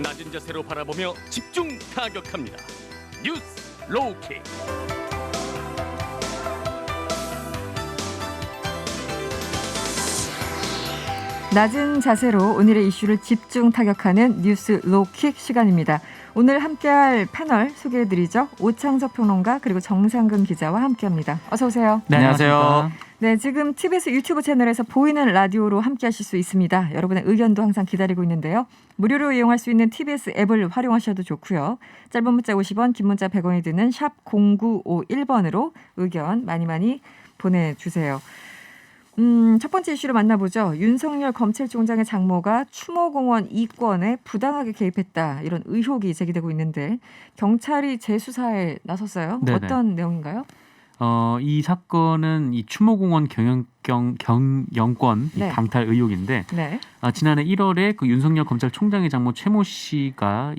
낮은 자세로 바라보며 집중 타격합니다. 뉴스 로우킥. 낮은 자세로 오늘의 이슈를 집중 타격하는 뉴스 로우킥 시간입니다. 오늘 함께할 패널 소개해드리죠. 오창석 평론가 그리고 정상근 기자와 함께합니다. 어서 오세요. 네, 안녕하세요. 네, 지금 TBS 유튜브 채널에서 보이는 라디오로 함께하실 수 있습니다. 여러분의 의견도 항상 기다리고 있는데요. 무료로 이용할 수 있는 TBS 앱을 활용하셔도 좋고요. 짧은 문자 50원, 긴 문자 100원이 드는 샵 0951번으로 의견 많이 보내주세요. 첫 번째 이슈를 만나보죠. 윤석열 검찰총장의 장모가 추모공원 이권에 부당하게 개입했다. 이런 의혹이 제기되고 있는데 경찰이 재수사에 나섰어요. 네네. 어떤 내용인가요? 이 사건은 이 추모공원 경영권 네. 강탈 의혹인데 네. 지난해 1월에 그 윤석열 검찰총장의 장모 최모 씨가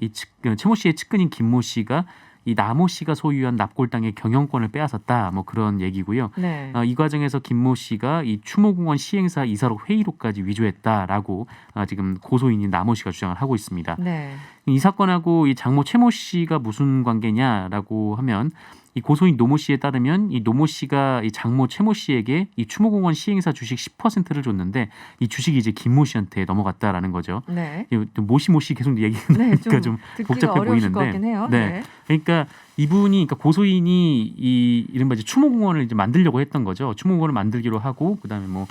최모 씨의 측근인 김모 씨가 이 나모 씨가 소유한 납골당의 경영권을 빼앗았다. 뭐 그런 얘기고요. 네. 이 과정에서 김모 씨가 이 추모공원 시행사 이사록 회의록까지 위조했다라고 지금 고소인인 나모 씨가 주장을 하고 있습니다. 네. 이 사건하고 이 장모 최모 씨가 무슨 관계냐라고 하면 이 고소인 노모 씨에 따르면 이 노모 씨가 이 장모 최모 씨에게 이 추모공원 시행사 주식 10%를 줬는데 이 주식이 이제 김모 씨한테 넘어갔다라는 거죠. 네. 모시 계속 얘기하니까 네, 좀 듣기가 복잡해 어려우실 것 보이는데. 같긴 해요. 네. 그러니까 이분이 그러니까 고소인이 이 이른바 이제 추모공원을 이제 만들려고 했던 거죠. 추모공원을 만들기로 하고 그다음에 뭐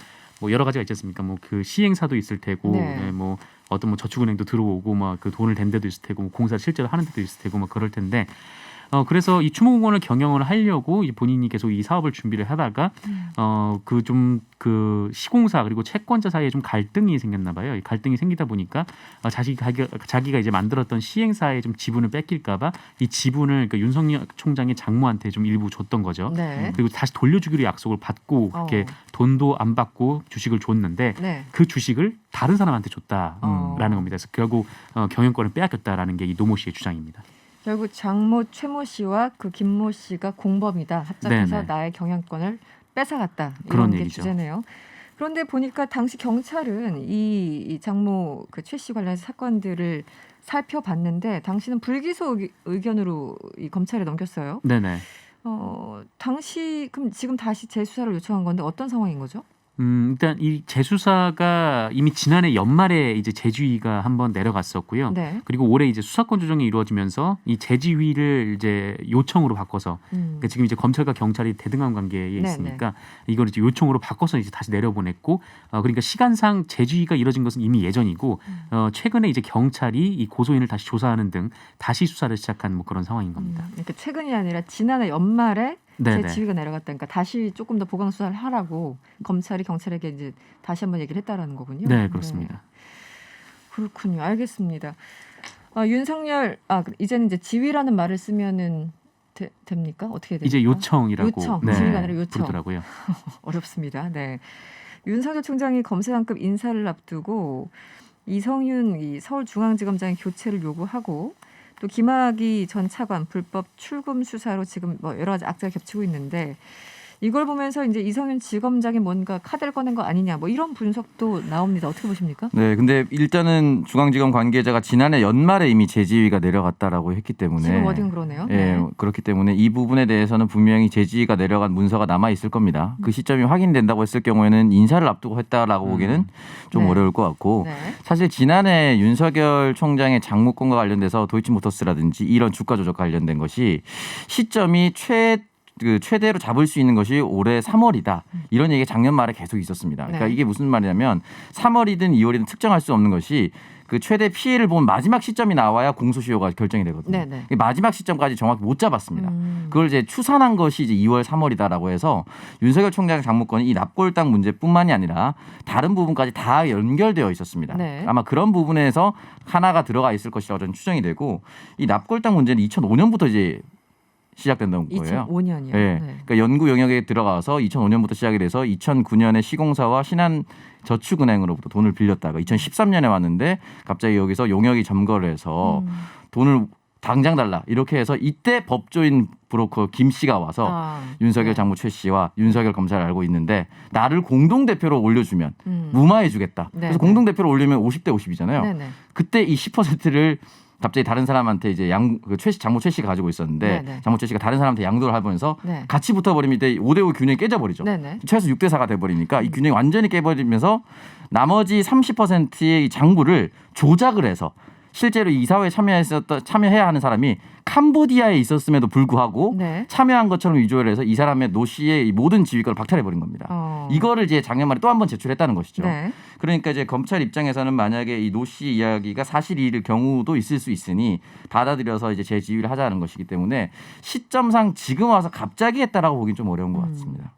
여러 가지가 있지 않습니까? 뭐 그 시행사도 있을 테고, 네. 뭐 어떤 뭐 저축은행도 들어오고 막 그 돈을 댄 데도 있을 테고, 뭐 공사 실제로 하는 데도 있을 테고, 막 그럴 텐데. 그래서 이 추모공원을 경영을 하려고 이제 본인이 계속 이 사업을 준비를 하다가 그 시공사 그리고 채권자 사이에 좀 갈등이 생겼나 봐요. 이 갈등이 생기다 보니까 자기가 이제 만들었던 시행사의 좀 지분을 뺏길까봐 이 지분을 그러니까 윤석열 총장의 장모한테 좀 일부 줬던 거죠. 네. 그리고 다시 돌려주기로 약속을 받고 그렇게 돈도 안 받고 주식을 줬는데 네. 그 주식을 다른 사람한테 줬다라는 겁니다. 그래서 결국 경영권을 빼앗겼다라는 게 이 노모 씨의 주장입니다. 결국 장모 최모 씨와 그 김모 씨가 공범이다. 합작해서 네네. 나의 경영권을 뺏어갔다. 이런 그런 게 얘기죠. 주제네요. 그런데 보니까 당시 경찰은 이 장모 그 최 씨 관련해서 사건들을 살펴봤는데 당시는 불기소 의견으로 이 검찰에 넘겼어요. 네네. 당시 그럼 지금 다시 재수사를 요청한 건데 어떤 상황인 거죠? 일단 이 재수사가 이미 지난해 연말에 이제 재주위가 한번 내려갔었고요. 네. 그리고 올해 이제 수사권 조정이 이루어지면서 이 재지위를 이제 요청으로 바꿔서 그러니까 지금 이제 검찰과 경찰이 대등한 관계에 있으니까 이걸 이제 요청으로 바꿔서 이제 다시 내려보냈고 그러니까 시간상 재지위가 이루어진 것은 이미 예전이고 최근에 이제 경찰이 이 고소인을 다시 조사하는 등 다시 수사를 시작한 뭐 그런 상황인 겁니다. 그러니까 최근이 아니라 지난해 연말에 네네. 제 지위가 내려갔다니까 다시 조금 더 보강 수사를 하라고 검찰이 경찰에게 이제 다시 한번 얘기를 했다라는 거군요. 네, 그렇습니다. 네. 그렇군요. 알겠습니다. 윤석열 이제는 이제 지위라는 말을 쓰면은 됩니까? 어떻게 됩니까? 이제 요청이라고 지위가 아니라 요청. 부르더라고요. 어렵습니다. 네. 윤석열 총장이 검사장급 인사를 앞두고 이성윤 이 서울중앙지검장의 교체를 요구하고 또 김학의 전 차관 불법 출금 수사로 지금 뭐 여러 가지 악재가 겹치고 있는데 이걸 보면서 이제 이성윤 지검장이 뭔가 카드를 꺼낸 거 아니냐 뭐 이런 분석도 나옵니다. 어떻게 보십니까? 네, 근데 일단은 중앙지검 관계자가 지난해 연말에 이미 재지위가 내려갔다라고 했기 때문에 지금 워딩 그러네요. 네, 그렇기 때문에 이 부분에 대해서는 분명히 재지위가 내려간 문서가 남아 있을 겁니다. 그 시점이 확인된다고 했을 경우에는 인사를 앞두고 했다라고 보기에는 좀 네. 어려울 것 같고 네. 사실 지난해 윤석열 총장의 장모권과 관련돼서 도이치모터스라든지 이런 주가 조작 관련된 것이 시점이 최대로 잡을 수 있는 것이 올해 3월이다. 이런 얘기가 작년 말에 계속 있었습니다. 그러니까 네. 이게 무슨 말이냐면 3월이든 2월이든 특정할 수 없는 것이 그 최대 피해를 본 마지막 시점이 나와야 공소시효가 결정이 되거든요. 네네. 마지막 시점까지 정확히 못 잡았습니다. 그걸 이제 추산한 것이 이제 2월, 3월이다라고 해서 윤석열 총장 장모권이 이 납골당 문제뿐만이 아니라 다른 부분까지 다 연결되어 있었습니다. 네. 아마 그런 부분에서 하나가 들어가 있을 것이라고 저는 추정이 되고 이 납골당 문제는 2005년부터 이제 시작된다는 거예요. 2005년이요. 네. 그러니까 연구 영역에 들어가서 2005년부터 시작이 돼서 2009년에 시공사와 신한저축은행으로부터 돈을 빌렸다가 2013년에 왔는데 갑자기 여기서 용역이 점거를 해서 돈을 당장 달라 이렇게 해서 이때 법조인 브로커 김 씨가 와서 윤석열 장모 최 씨와 윤석열 검사를 알고 있는데 나를 공동대표로 올려주면 무마해주겠다. 그래서 공동대표로 올리면 50대 50이잖아요. 그때 이 10%를 갑자기 다른 사람한테 이제 장모 최 씨가 가지고 있었는데 장모 최 씨가 다른 사람한테 양도를 하면서 같이 붙어버리면 이때 5대5 균형이 깨져버리죠. 최소 6대4가 돼버리니까 이 균형이 완전히 깨버리면서 나머지 30%의 이 장부를 조작을 해서 실제로 이사회에 참여해야 하는 사람이 캄보디아에 있었음에도 불구하고 참여한 것처럼 위조를 해서 이 사람의 노 씨의 이 모든 지휘권을 박탈해버린 겁니다. 이거를 이제 작년 말에 또 한 번 제출했다는 것이죠. 그러니까 이제 검찰 입장에서는 만약에 이 노 씨 이야기가 사실일 경우도 있을 수 있으니 받아들여서 이제 재지휘를 하자는 것이기 때문에 시점상 지금 와서 갑자기 했다라고 보기는 좀 어려운 것 같습니다.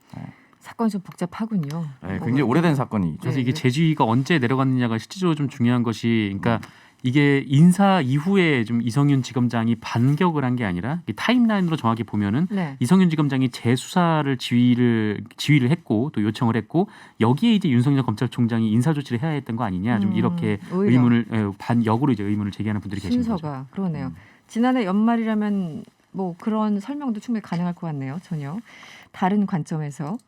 사건이 좀 복잡하군요. 굉장히 오래된 사건이죠. 그래서 이게 재지휘가 언제 내려갔느냐가 실질적으로 좀 중요한 것이, 그러니까 이게 인사 이후에 좀 이성윤 지검장이 반격을 한 게 아니라 타임라인으로 정확히 보면은 이성윤 지검장이 재수사를 지휘를 했고 또 요청을 했고 여기에 이제 윤석열 검찰총장이 인사 조치를 해야 했던 거 아니냐, 좀 이렇게 의문을 반역으로 이제 의문을 제기하는 분들이 계신 거죠. 순서가 그러네요. 지난해 연말이라면 뭐 그런 설명도 충분히 가능할 것 같네요. 전혀 다른 관점에서.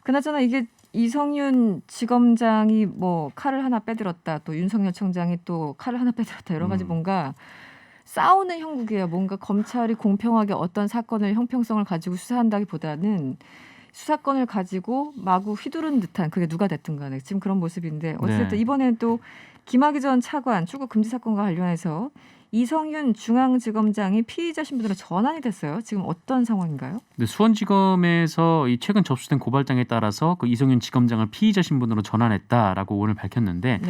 그나저나 이게 이성윤 지검장이 뭐 칼을 하나 빼들었다, 또 윤석열 청장이 또 칼을 하나 빼들었다, 여러 가지 뭔가 싸우는 형국이에요. 뭔가 검찰이 공평하게 어떤 사건을 형평성을 가지고 수사한다기보다는 수사권을 가지고 마구 휘두른 듯한, 그게 누가 됐든 간에 지금 그런 모습인데 어쨌든 이번에는 또 김학의 전 차관 출국 금지 사건과 관련해서 이성윤 중앙지검장이 피의자 신분으로 전환이 됐어요. 지금 어떤 상황인가요? 네, 수원지검에서 이 최근 접수된 고발장에 따라서 그 이성윤 지검장을 피의자 신분으로 전환했다라고 오늘 밝혔는데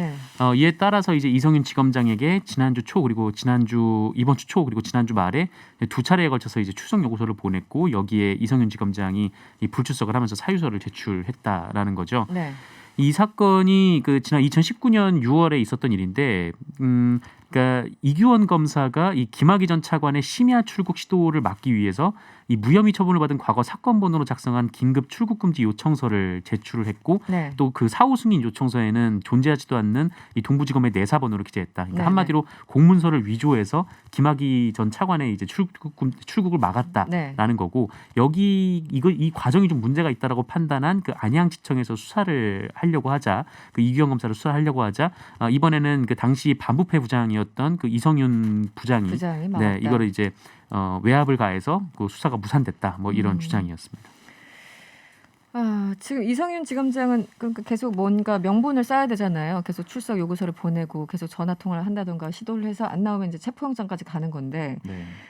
이에 따라서 이제 이성윤 지검장에게 지난주 초 그리고 이번 주 초 그리고 지난주 말에 두 차례에 걸쳐서 이제 출석 요구서를 보냈고 여기에 이성윤 지검장이 이 불출석을 하면서 사유서를 제출했다라는 거죠. 이 사건이 그 지난 2019년 6월에 있었던 일인데, 그러니까 이규원 검사가 이 김학의 전 차관의 심야 출국 시도를 막기 위해서 이 무혐의 처분을 받은 과거 사건 번호로 작성한 긴급 출국 금지 요청서를 제출을 했고 또 그 사후 승인 요청서에는 존재하지도 않는 이 동부지검의 내사 번호를 기재했다. 그러니까 한마디로 공문서를 위조해서 김학의 전 차관의 이제 출국을 막았다라는 거고, 이 과정이 좀 문제가 있다라고 판단한 그 안양지청에서 수사를 하려고 하자, 그 이규원 검사를 수사하려고 하자 이번에는 그 당시 반부패 부장이었던 그 이성윤 부장이 이거를 이제 외압을 가해서 그 수사가 무산됐다, 뭐 이런 주장이었습니다. 지금 이성윤 지검장은 그러니까 계속 뭔가 명분을 쌓아야 되잖아요. 계속 출석 요구서를 보내고 계속 전화 통화를 한다던가 시도를 해서 안 나오면 이제 체포영장까지 가는 건데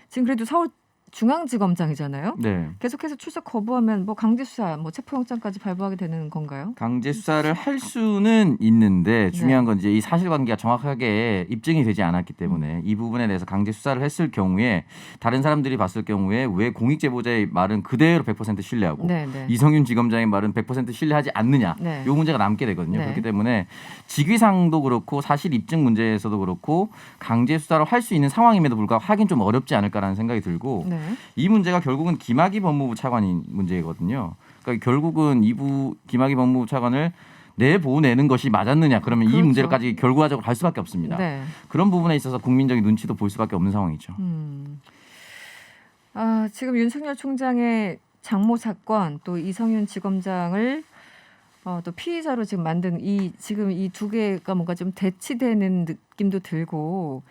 지금 그래도 서울 중앙지검장이잖아요. 계속해서 출석 거부하면 뭐 강제 수사, 뭐 체포영장까지 발부하게 되는 건가요? 강제 수사를 할 수는 있는데 중요한 건 이제 이 사실관계가 정확하게 입증이 되지 않았기 때문에 이 부분에 대해서 강제 수사를 했을 경우에 다른 사람들이 봤을 경우에 왜 공익 제보자의 말은 그대로 100% 신뢰하고 이성윤 지검장의 말은 100% 신뢰하지 않느냐, 이 문제가 남게 되거든요. 그렇기 때문에 직위상도 그렇고 사실 입증 문제에서도 그렇고 강제 수사를 할 수 있는 상황임에도 불구하고 하긴 좀 어렵지 않을까라는 생각이 들고. 이 문제가 결국은 김학의 법무부 차관인 문제거든요. 그러니까 결국은 김학의 법무부 차관을 내보내는 것이 맞았느냐, 그러면 이 문제까지 결과적으로 갈 수밖에 없습니다. 그런 부분에 있어서 국민적인 눈치도 볼 수밖에 없는 상황이죠. 지금 윤석열 총장의 장모 사건, 또 이성윤 지검장을 또 피의자로 지금 만든 지금 이 두 개가 뭔가 좀 대치되는 느낌도 들고,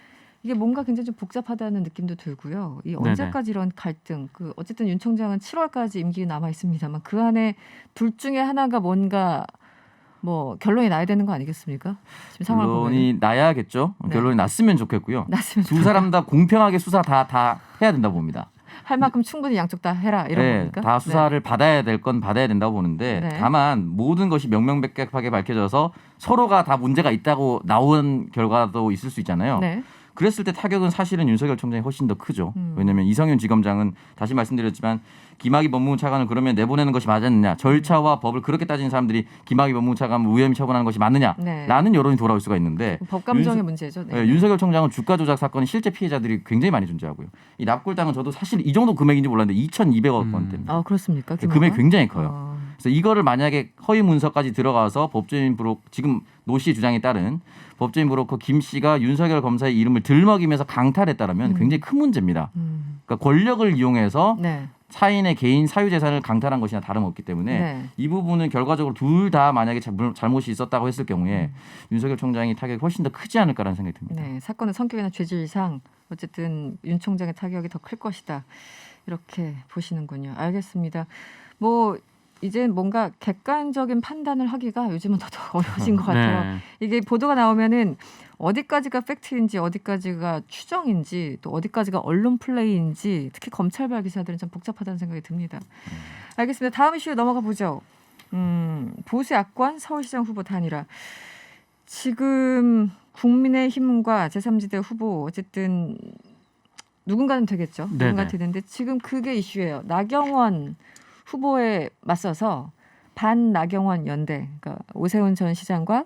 이게 뭔가 굉장히 좀 복잡하다는 느낌도 들고요. 이 언제까지 이런 갈등? 어쨌든 윤 총장은 7월까지 임기 남아 있습니다만 그 안에 둘 중에 하나가 뭔가 뭐 결론이 나야 되는 거 아니겠습니까? 지금 상황을 보면 결론이 나야겠죠. 결론이 났으면 좋겠고요. 두 사람 다 공평하게 수사 다 해야 된다고 봅니다. 할 만큼 충분히 양쪽 다 해라, 이런 겁니까? 다 수사를 받아야 될 건 받아야 된다고 보는데 다만 모든 것이 명명백백하게 밝혀져서 서로가 다 문제가 있다고 나온 결과도 있을 수 있잖아요. 그랬을 때 타격은 사실은 윤석열 총장이 훨씬 더 크죠. 왜냐하면 이성윤 지검장은 다시 말씀드렸지만 김학의 법무부 차관을 그러면 내보내는 것이 맞았느냐, 절차와 법을 그렇게 따지는 사람들이 김학의 법무부 차관을 무혐의 처분하는 것이 맞느냐라는 여론이 돌아올 수가 있는데 법감정의 문제죠. 윤석열 총장은 주가 조작 사건의 실제 피해자들이 굉장히 많이 존재하고요. 이 납골당은 저도 사실 이 정도 금액인지 몰랐는데 2,200억 원대입니다. 그렇습니까? 금액이 굉장히 커요. 그래서 이거를 만약에 허위 문서까지 들어가서 법조인 브로커 지금 노 씨 주장에 따른 법조인 브로커 김 씨가 윤석열 검사의 이름을 들먹이면서 강탈했다라면 굉장히 큰 문제입니다. 그러니까 권력을 이용해서 네. 사인의 개인 사유재산을 강탈한 것이나 다름없기 때문에 네. 이 부분은 결과적으로 둘 다 만약에 잘못이 있었다고 했을 경우에 윤석열 총장이 타격이 훨씬 더 크지 않을까라는 생각이 듭니다. 네, 사건의 성격이나 죄질상 어쨌든 윤 총장의 타격이 더 클 것이다. 이렇게 보시는군요. 알겠습니다. 뭐 이제 뭔가 객관적인 판단을 하기가 요즘은 더 어려워진 것 같아요. 네. 이게 보도가 나오면은 어디까지가 팩트인지 어디까지가 추정인지 또 어디까지가 언론 플레이인지 특히 검찰발 기사들은 좀 복잡하다는 생각이 듭니다. 알겠습니다. 다음 이슈로 넘어가 보죠. 보수 야권 서울시장 후보 단일화. 지금 국민의힘과 제3지대 후보 어쨌든 누군가는 되겠죠. 누군가 되는데 지금 그게 이슈예요. 나경원 후보에 맞서서 반 나경원 연대, 그러니까 오세훈 전 시장과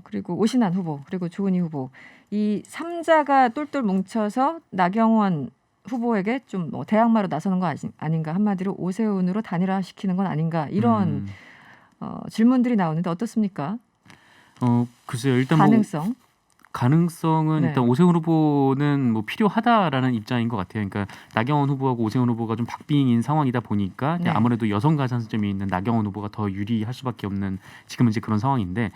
그리고 오신환 후보 그리고 조은희 후보 이 3자가 똘똘 뭉쳐서 나경원 후보에게 좀 뭐 대항마로 나서는 거 아닌가 한마디로 오세훈으로 단일화시키는 건 아닌가 이런 질문들이 나오는데 어떻습니까? 글쎄요. 일단 가능성. 가능성은 네. 일단 오세훈 후보는 뭐 필요하다라는 입장인 것 같아요. 그러니까 나경원 후보하고 오세훈 후보가 좀 박빙인 상황이다 보니까 네. 아무래도 여성 가산점이 있는 나경원 후보가 더 유리할 수밖에 없는 지금은 이제 그런 상황인데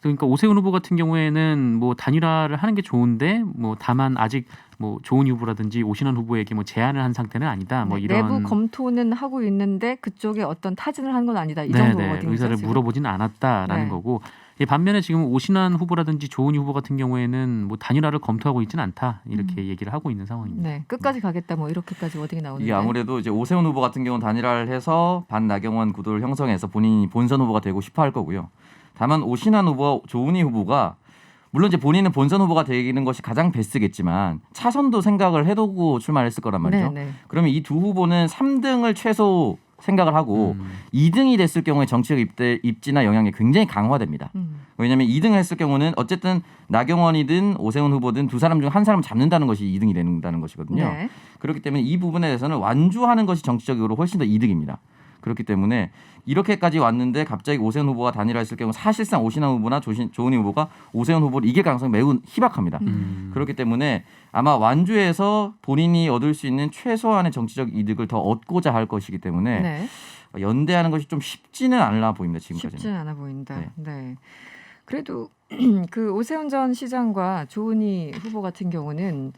그러니까 오세훈 후보 같은 경우에는 뭐 단일화를 하는 게 좋은데 뭐 다만 아직 뭐 조은희 후보라든지 오신환 후보에게 뭐 제안을 한 상태는 아니다. 뭐 네, 이런 내부 검토는 하고 있는데 그쪽에 어떤 타진을 한 건 아니다. 이 네, 정도 네, 워딩이죠. 의사를 지금? 물어보지는 않았다라는 네. 거고 반면에 지금 오신환 후보라든지 조은희 후보 같은 경우에는 뭐 단일화를 검토하고 있지는 않다 이렇게 얘기를 하고 있는 상황입니다. 네, 끝까지 가겠다. 뭐 이렇게까지 워딩이 나오는데. 이게 아무래도 이제 오세훈 후보 같은 경우는 단일화를 해서 반 나경원 구도를 형성해서 본인이 본선 후보가 되고 싶어 할 거고요. 다만 오신환 후보와 조은희 후보가 물론 이제 본인은 본선 후보가 되는 것이 가장 베스트겠지만 차선도 생각을 해두고 출마했을 거란 말이죠. 네, 네. 그러면 이 두 후보는 3등을 최소 생각을 하고 2등이 됐을 경우에 정치적 입지나 영향이 굉장히 강화됩니다. 왜냐하면 2등을 했을 경우는 어쨌든 나경원이든 오세훈 후보든 두 사람 중 한 사람 잡는다는 것이 2등이 된다는 것이거든요. 네. 그렇기 때문에 이 부분에 대해서는 완주하는 것이 정치적으로 훨씬 더 이득입니다. 그렇기 때문에 이렇게까지 왔는데 갑자기 오세훈 후보가 단일화했을 경우 사실상 오신환 후보나 조은희 후보가 오세훈 후보를 이길 가능성이 매우 희박합니다. 그렇기 때문에 아마 완주해서 본인이 얻을 수 있는 최소한의 정치적 이득을 더 얻고자 할 것이기 때문에 네. 연대하는 것이 좀 쉽지는 않아 보입니다. 지금까지는. 쉽지는 않아 보인다. 네. 네. 그래도 그 오세훈 전 시장과 조은희 후보 같은 경우는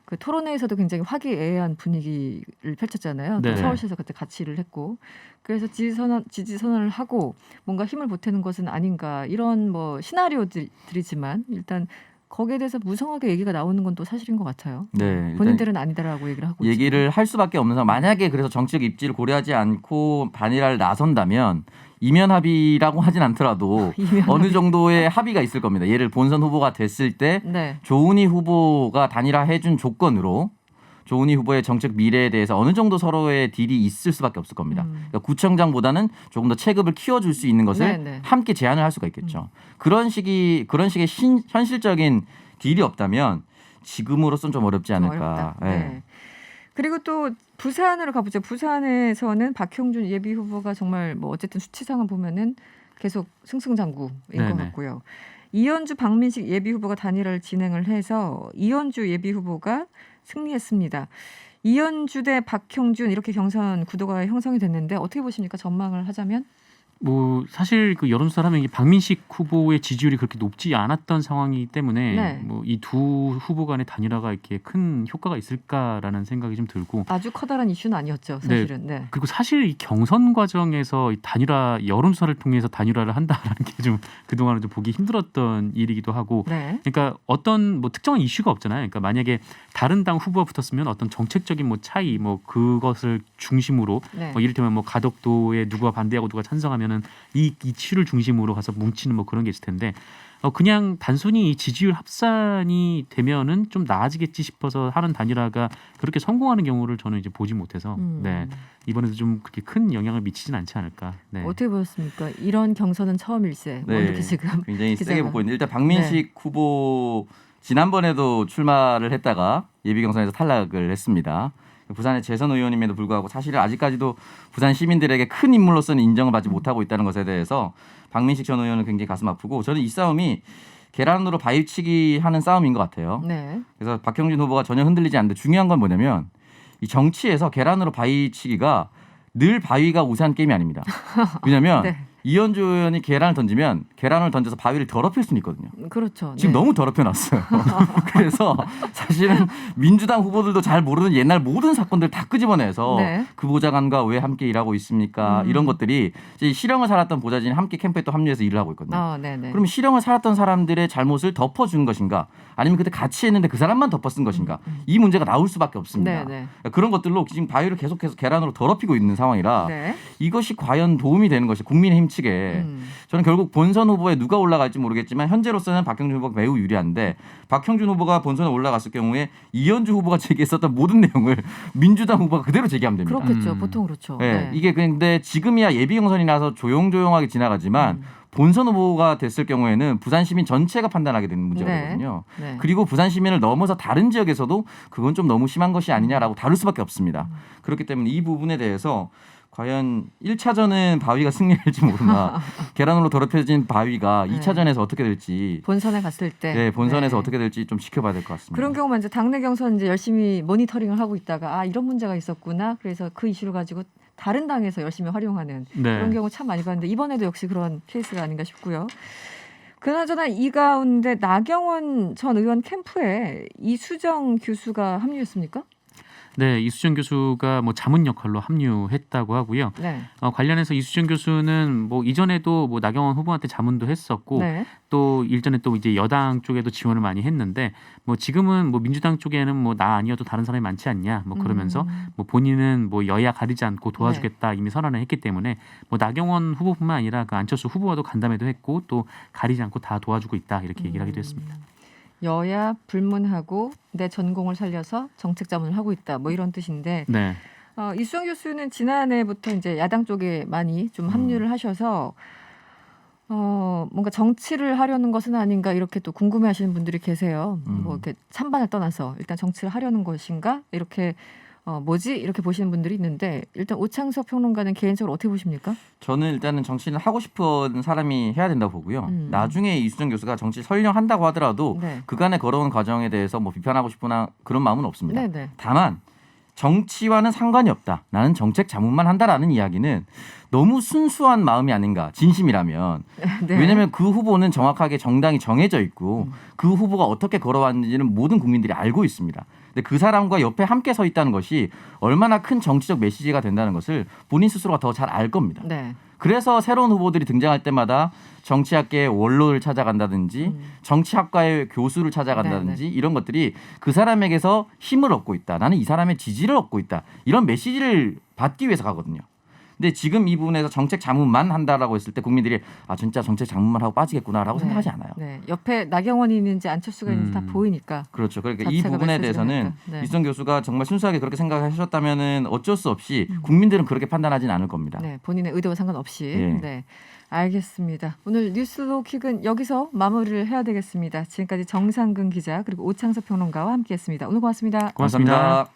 그 토론회에서도 굉장히 화기애애한 분위기를 펼쳤잖아요. 또 네. 서울시에서 그때 같이 일을 했고 그래서 지지 선언을 하고 뭔가 힘을 보태는 것은 아닌가 이런 뭐 시나리오들이지만 일단 거기에 대해서 무성하게 얘기가 나오는 건 또 사실인 것 같아요. 네, 일단 본인들은 아니다라고 얘기를 하고 얘기를 할 수밖에 없는 상황. 만약에 그래서 정치적 입지를 고려하지 않고 단일화를 나선다면 이면 합의라고 하진 않더라도 이면 어느 합의. 정도의 합의가 있을 겁니다. 예를 본선 후보가 됐을 때 네. 조은희 후보가 단일화해준 조건으로 조은희 후보의 정책 미래에 대해서 어느 정도 서로의 딜이 있을 수밖에 없을 겁니다. 그러니까 구청장보다는 조금 더 체급을 키워줄 수 있는 것을 네. 함께 제안을 할 수가 있겠죠. 그런 식의 현실적인 딜이 없다면 지금으로선 좀 어렵지 않을까. 어렵다. 네. 그리고 또 부산으로 가보죠. 부산에서는 박형준 예비 후보가 정말 뭐 어쨌든 수치상을 보면은 계속 승승장구인 네네. 것 같고요. 이현주 박민식 예비 후보가 단일화를 진행을 해서 이현주 예비 후보가 승리했습니다. 이현주 대 박형준 이렇게 경선 구도가 형성이 됐는데 어떻게 보십니까? 전망을 하자면? 뭐 사실 그 여론조사를 하면 이게 박민식 후보의 지지율이 그렇게 높지 않았던 상황이기 때문에 네. 뭐 이 두 후보 간의 단일화가 이렇게 큰 효과가 있을까라는 생각이 좀 들고 아주 커다란 이슈는 아니었죠. 사실은. 네. 그리고 사실 이 경선 과정에서 이 단일화 여론조사를 통해서 단일화를 한다라는 게 좀 그동안은 좀 보기 힘들었던 일이기도 하고 네. 그러니까 어떤 뭐 특정한 이슈가 없잖아요. 그러니까 만약에 다른 당 후보가 붙었으면 어떤 정책적인 뭐 차이 뭐 그것을 중심으로 네. 뭐 이를테면 뭐 가덕도에 누가 반대하고 누가 찬성하면은 이 이슈를 중심으로 가서 뭉치는 뭐 그런 게 있을 텐데 그냥 단순히 이 지지율 합산이 되면은 좀 나아지겠지 싶어서 하는 단일화가 그렇게 성공하는 경우를 저는 이제 보지 못해서 네 이번에도 좀 그렇게 큰 영향을 미치진 않지 않을까. 네. 어떻게 보셨습니까? 이런 경선은 처음일세. 뭐 이렇게 지금 굉장히 세게 기자가. 보고 있는데 일단 박민식 후보 지난번에도 출마를 했다가 예비 경선에서 탈락을 했습니다. 부산의 재선 의원임에도 불구하고 사실은 아직까지도 부산 시민들에게 큰 인물로서는 인정을 받지 못하고 있다는 것에 대해서 박민식 전 의원은 굉장히 가슴 아프고 저는 이 싸움이 계란으로 바위치기 하는 싸움인 것 같아요. 네. 그래서 박형준 후보가 전혀 흔들리지 않는데 중요한 건 뭐냐면 이 정치에서 계란으로 바위치기가 늘 바위가 우세한 게임이 아닙니다. 왜냐하면 네. 이현주 의원이 계란을 던지면 계란을 던져서 바위를 더럽힐 수는 있거든요. 그렇죠. 지금 네. 너무 더럽혀놨어요. 그래서 사실은 민주당 후보들도 잘 모르는 옛날 모든 사건들 다 끄집어내서 네. 그 보좌관과 왜 함께 일하고 있습니까? 이런 것들이 이제 실형을 살았던 보좌진이 함께 캠프에 또 합류해서 일을 하고 있거든요. 네네. 그럼 실형을 살았던 사람들의 잘못을 덮어준 것인가? 아니면 그때 같이 했는데 그 사람만 덮어 쓴 것인가? 이 문제가 나올 수밖에 없습니다. 네네. 그런 것들로 지금 바위를 계속해서 계란으로 더럽히고 있는 상황이라 네. 이것이 과연 도움이 되는 것이 국민의힘 측에 저는 결국 본선 후보에 누가 올라갈지 모르겠지만 현재로서는 박형준 후보가 매우 유리한데 박형준 후보가 본선에 올라갔을 경우에 이현주 후보가 제기했었던 모든 내용을 민주당 후보가 그대로 제기하면 됩니다. 그렇겠죠. 보통 그렇죠. 네, 네. 이게 근데 지금이야 예비 경선이라서 조용조용하게 지나가지만 본선 후보가 됐을 경우에는 부산 시민 전체가 판단하게 되는 문제거든요. 네. 그리고 부산 시민을 넘어서 다른 지역에서도 그건 좀 너무 심한 것이 아니냐라고 다룰 수밖에 없습니다. 그렇기 때문에 이 부분에 대해서 과연 1차전은 바위가 승리할지 모르나 계란으로 더럽혀진 바위가 네. 2차전에서 어떻게 될지 본선에 갔을 때. 네, 본선에서 네. 어떻게 될지 좀 지켜봐야 될 것 같습니다. 그런 경우만 이제 당내 경선 이제 열심히 모니터링을 하고 있다가 이런 문제가 있었구나. 그래서 그 이슈를 가지고 다른 당에서 열심히 활용하는 네. 그런 경우 참 많이 봤는데 이번에도 역시 그런 케이스가 아닌가 싶고요. 그나저나 이 가운데 나경원 전 의원 캠프에 이수정 교수가 합류했습니까? 네, 이수정 교수가 뭐 자문 역할로 합류했다고 하고요. 네. 관련해서 이수정 교수는 뭐 이전에도 뭐 나경원 후보한테 자문도 했었고 네. 또 일전에 또 이제 여당 쪽에도 지원을 많이 했는데 뭐 지금은 뭐 민주당 쪽에는 뭐 나 아니어도 다른 사람이 많지 않냐 뭐 그러면서 뭐 본인은 뭐 여야 가리지 않고 도와주겠다 이미 선언을 했기 때문에 뭐 나경원 후보뿐만 아니라 그 안철수 후보와도 간담회도 했고 또 가리지 않고 다 도와주고 있다 이렇게 얘기를 하기도 했습니다. 여야 불문하고 내 전공을 살려서 정책 자문을 하고 있다. 뭐 이런 뜻인데 네. 이수정 교수는 지난해부터 이제 야당 쪽에 많이 좀 합류를 하셔서 뭔가 정치를 하려는 것은 아닌가 이렇게 또 궁금해하시는 분들이 계세요. 뭐 이렇게 찬반을 떠나서 일단 정치를 하려는 것인가 이렇게 뭐지 이렇게 보시는 분들이 있는데 일단 오창석 평론가는 개인적으로 어떻게 보십니까? 저는 일단은 정치를 하고 싶은 사람이 해야 된다고 보고요. 나중에 이수정 교수가 정치 설령한다고 하더라도 네. 그간의 걸어온 과정에 대해서 뭐 비판하고 싶거나 그런 마음은 없습니다. 네네. 다만 정치와는 상관이 없다. 나는 정책 자문만 한다라는 이야기는 너무 순수한 마음이 아닌가. 진심이라면. 네. 왜냐하면 그 후보는 정확하게 정당이 정해져 있고 그 후보가 어떻게 걸어왔는지는 모든 국민들이 알고 있습니다. 근데 그 사람과 옆에 함께 서 있다는 것이 얼마나 큰 정치적 메시지가 된다는 것을 본인 스스로가 더 잘 알 겁니다. 네. 그래서 새로운 후보들이 등장할 때마다 정치학계의 원로를 찾아간다든지 정치학과의 교수를 찾아간다든지 이런 것들이 그 사람에게서 힘을 얻고 있다. 나는 이 사람의 지지를 얻고 있다. 이런 메시지를 받기 위해서 가거든요. 근데 지금 이 부분에서 정책 자문만 한다라고 했을 때 국민들이 진짜 정책 자문만 하고 빠지겠구나라고 생각하지 않아요. 네. 옆에 나경원이 있는지 안철수가 있는지 다 보이니까. 그렇죠. 그러니까 이 자체가 부분에 메시지가 대해서는 되니까. 네. 이수정 교수가 정말 순수하게 그렇게 생각하셨다면은 어쩔 수 없이 국민들은 그렇게 판단하지는 않을 겁니다. 네, 본인의 의도와 상관없이. 예. 네. 알겠습니다. 오늘 뉴스로킥은 여기서 마무리를 해야 되겠습니다. 지금까지 정상근 기자 그리고 오창석 평론가와 함께했습니다. 오늘 고맙습니다. 고맙습니다. 감사합니다.